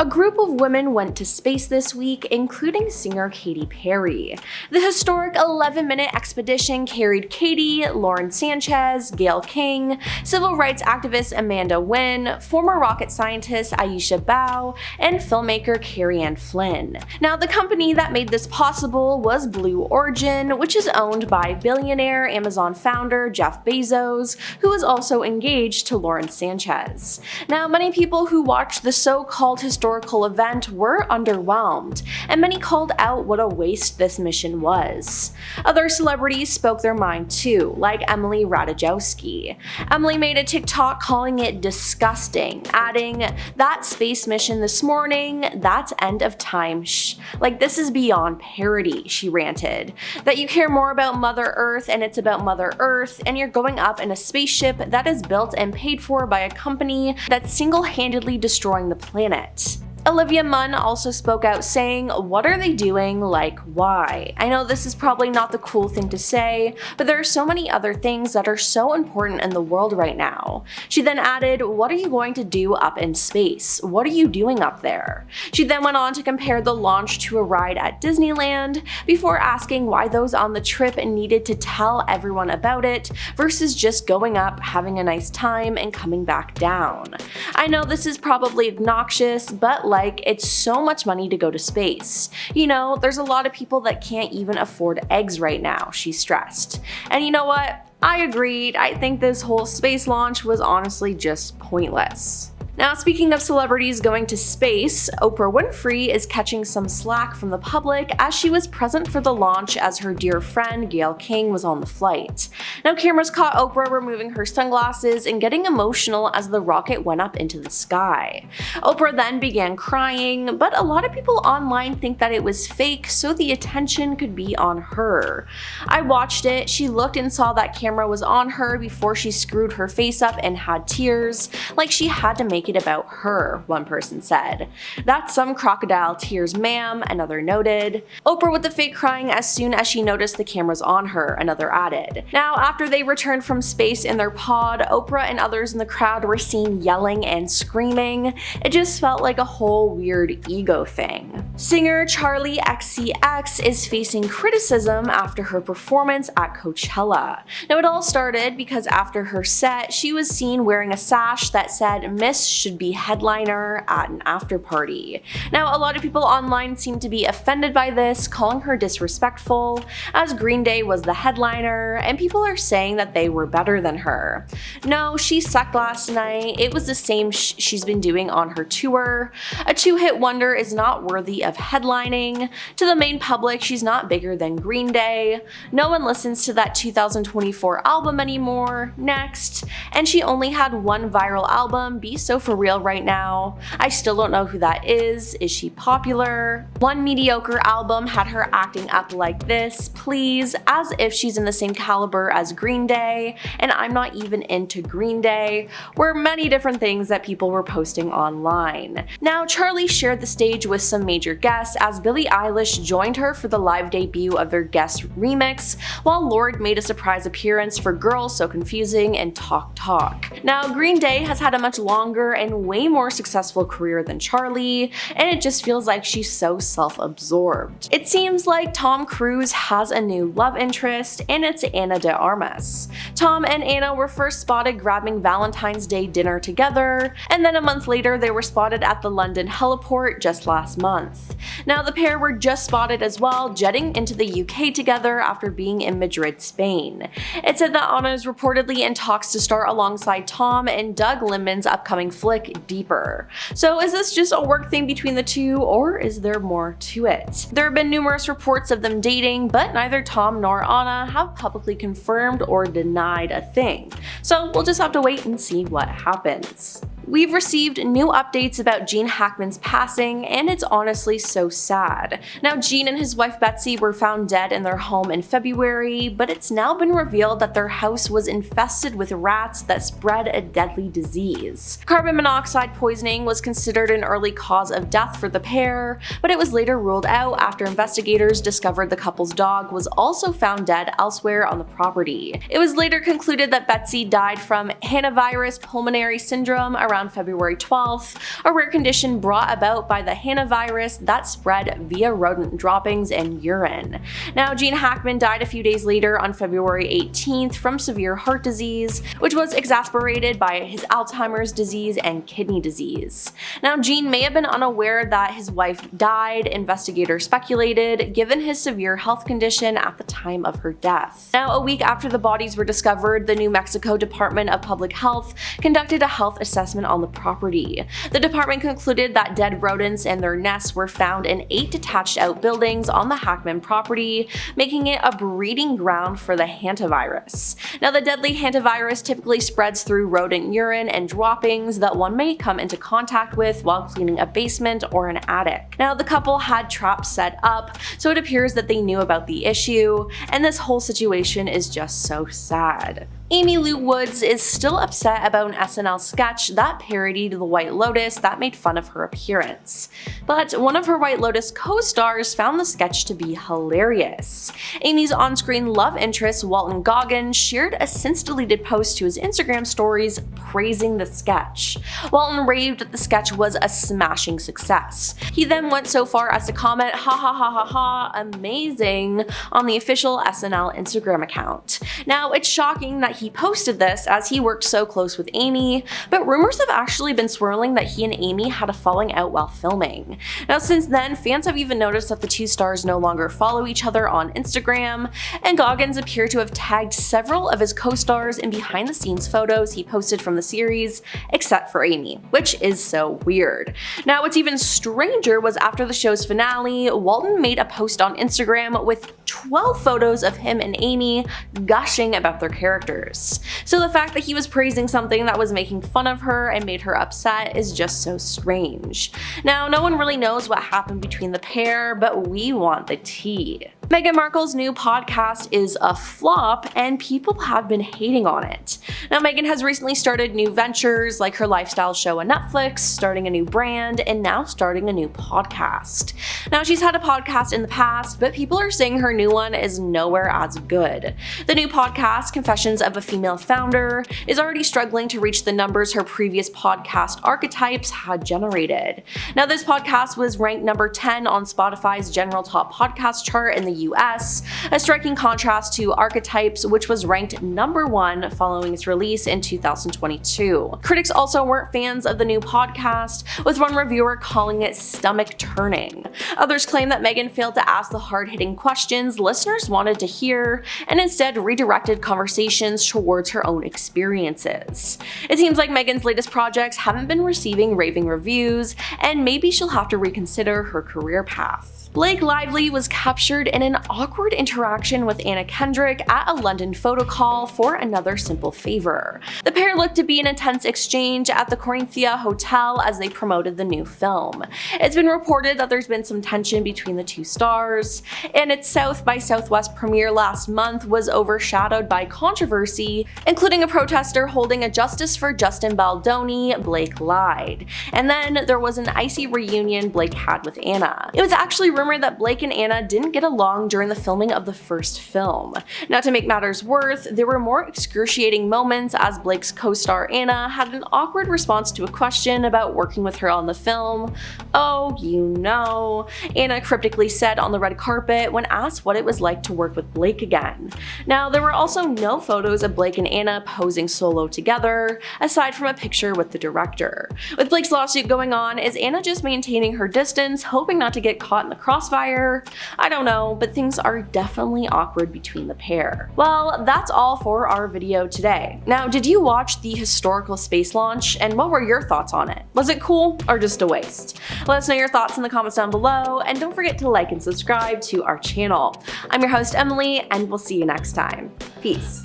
A group of women went to space this week, including singer Katy Perry. The historic 11-minute expedition carried Katy, Lauren Sanchez, Gayle King, civil rights activist Amanda Nguyen, former rocket scientist Aisha Bao, and filmmaker Carrie Ann Flynn. Now, the company that made this possible was Blue Origin, which is owned by billionaire Amazon founder Jeff Bezos, who is also engaged to Lauren Sanchez. Now, many people who watched the so-called historical event were underwhelmed, and many called out what a waste this mission was. Other celebrities spoke their mind too, like Emily Ratajkowski. Emily made a TikTok calling it disgusting, adding, "That space mission this morning, that's end of time like this is beyond parody," she ranted. That you care more about Mother Earth and it's about Mother Earth, and you're going up in a spaceship that is built and paid for by a company that's single-handedly destroying the planet. Olivia Munn also spoke out saying, "What are they doing? Like, why?" I know this is probably not the cool thing to say, but there are so many other things that are so important in the world right now. She then added, "What are you going to do up in space? What are you doing up there?" She then went on to compare the launch to a ride at Disneyland, before asking why those on the trip needed to tell everyone about it versus just going up, having a nice time, and coming back down. I know this is probably obnoxious, but it's so much money to go to space. You know, there's a lot of people that can't even afford eggs right now, she stressed. And you know what? I agreed. I think this whole space launch was honestly just pointless. Now, speaking of celebrities going to space, Oprah Winfrey is catching some slack from the public as she was present for the launch as her dear friend Gayle King was on the flight. Now, cameras caught Oprah removing her sunglasses and getting emotional as the rocket went up into the sky. Oprah then began crying, but a lot of people online think that it was fake so the attention could be on her. I watched it. She looked and saw that camera was on her before she screwed her face up and had tears, like she had to make it about her, one person said. "That's some crocodile tears, ma'am," another noted. "Oprah with the fake crying as soon as she noticed the cameras on her," another added. Now, after they returned from space in their pod, Oprah and others in the crowd were seen yelling and screaming. It just felt like a whole weird ego thing. Singer Charli XCX is facing criticism after her performance at Coachella. Now, it all started because after her set, she was seen wearing a sash that said "Miss should be headliner" at an after party. Now, a lot of people online seem to be offended by this, calling her disrespectful, as Green Day was the headliner, and people are saying that they were better than her. No, she sucked last night. It was the same she's been doing on her tour. A two-hit wonder is not worthy of headlining. To the main public, she's not bigger than Green Day. No one listens to that 2024 album anymore. Next. And she only had one viral album, Be So For Real right now. I still don't know who that is. Is she popular? One mediocre album had her acting up like this, please, as if she's in the same caliber as Green Day, and I'm not even into Green Day, were many different things that people were posting online. Now, Charli shared the stage with some major guests as Billie Eilish joined her for the live debut of their guest remix, while Lorde made a surprise appearance for Girls So Confusing and Talk Talk. Now, Green Day has had a much longer and way more successful career than Charli, and it just feels like she's so self-absorbed. It seems like Tom Cruise has a new love interest, and it's Ana de Armas. Tom and Ana were first spotted grabbing Valentine's Day dinner together, and then a month later they were spotted at the London heliport just last month. Now, the pair were just spotted as well, jetting into the UK together after being in Madrid, Spain. It said that Ana is reportedly in talks to star alongside Tom in Doug Liman's upcoming flick, Deeper. So is this just a work thing between the two, or is there more to it? There have been numerous reports of them dating, but neither Tom nor Ana have publicly confirmed or denied a thing. So we'll just have to wait and see what happens. We've received new updates about Gene Hackman's passing, and it's honestly so sad. Now, Gene and his wife Betsy were found dead in their home in February, but it's now been revealed that their house was infested with rats that spread a deadly disease. Carbon monoxide poisoning was considered an early cause of death for the pair, but it was later ruled out after investigators discovered the couple's dog was also found dead elsewhere on the property. It was later concluded that Betsy died from hantavirus pulmonary syndrome around around February 12th, a rare condition brought about by the hantavirus that spread via rodent droppings and urine. Now, Gene Hackman died a few days later on February 18th from severe heart disease, which was exacerbated by his Alzheimer's disease and kidney disease. Now, Gene may have been unaware that his wife died, investigators speculated, given his severe health condition at the time of her death. Now, a week after the bodies were discovered, the New Mexico Department of Public Health conducted a health assessment on the property. The department concluded that dead rodents and their nests were found in 8 detached outbuildings on the Hackman property, making it a breeding ground for the hantavirus. Now, the deadly hantavirus typically spreads through rodent urine and droppings that one may come into contact with while cleaning a basement or an attic. Now, the couple had traps set up, so it appears that they knew about the issue, and this whole situation is just so sad. Amy Lou Woods is still upset about an SNL sketch that parodied the White Lotus that made fun of her appearance. But one of her White Lotus co-stars found the sketch to be hilarious. Amy's on-screen love interest, Walton Goggins, shared a since-deleted post to his Instagram stories praising the sketch. Walton raved that the sketch was a smashing success. He then went so far as to comment, "Ha ha ha ha ha, amazing," on the official SNL Instagram account. Now, it's shocking that he posted this as he worked so close with Amy, but rumors have actually been swirling that he and Amy had a falling out while filming. Now, since then, fans have even noticed that the two stars no longer follow each other on Instagram, and Goggins appeared to have tagged several of his co-stars in behind-the-scenes photos he posted from the series, except for Amy, which is so weird. Now, what's even stranger was after the show's finale, Walton made a post on Instagram with 12 photos of him and Amy gushing about their characters. So the fact that he was praising something that was making fun of her and made her upset is just so strange. Now, no one really knows what happened between the pair, but we want the tea. Meghan Markle's new podcast is a flop, and people have been hating on it. Now, Meghan has recently started new ventures like her lifestyle show on Netflix, starting a new brand, and now starting a new podcast. Now, she's had a podcast in the past, but people are saying her new one is nowhere as good. The new podcast, Confessions of a Female Founder, is already struggling to reach the numbers her previous podcast Archetypes had generated. Now, this podcast was ranked number 10 on Spotify's general top podcast chart in the US, a striking contrast to Archetypes, which was ranked number 1 following its release in 2022. Critics also weren't fans of the new podcast, with one reviewer calling it stomach-turning. Others claim that Meghan failed to ask the hard-hitting questions listeners wanted to hear, and instead redirected conversations towards her own experiences. It seems like Meghan's latest projects haven't been receiving raving reviews, and maybe she'll have to reconsider her career path. Blake Lively was captured in an awkward interaction with Anna Kendrick at a London photo call for another simple favor. The pair looked to be in a tense exchange at the Corinthia Hotel as they promoted the new film. It's been reported that there's been some tension between the two stars, and its South by Southwest premiere last month was overshadowed by controversy, including a protester holding a Justice for Justin Baldoni, Blake lied. And then there was an icy reunion Blake had with Anna. It was actually rumored that Blake and Anna didn't get along during the filming of the first film. Now, to make matters worse, there were more excruciating moments as Blake's co-star Anna had an awkward response to a question about working with her on the film. "Oh, you know," Anna cryptically said on the red carpet when asked what it was like to work with Blake again. Now, there were also no photos of Blake and Anna posing solo together, aside from a picture with the director. With Blake's lawsuit going on, is Anna just maintaining her distance, hoping not to get caught in the crossfire? I don't know, but things are definitely awkward between the pair. Well, that's all for our video today. Now, did you watch the historical space launch, and what were your thoughts on it? Was it cool or just a waste? Let us know your thoughts in the comments down below, and don't forget to like and subscribe to our channel. I'm your host, Emily, and we'll see you next time. Peace.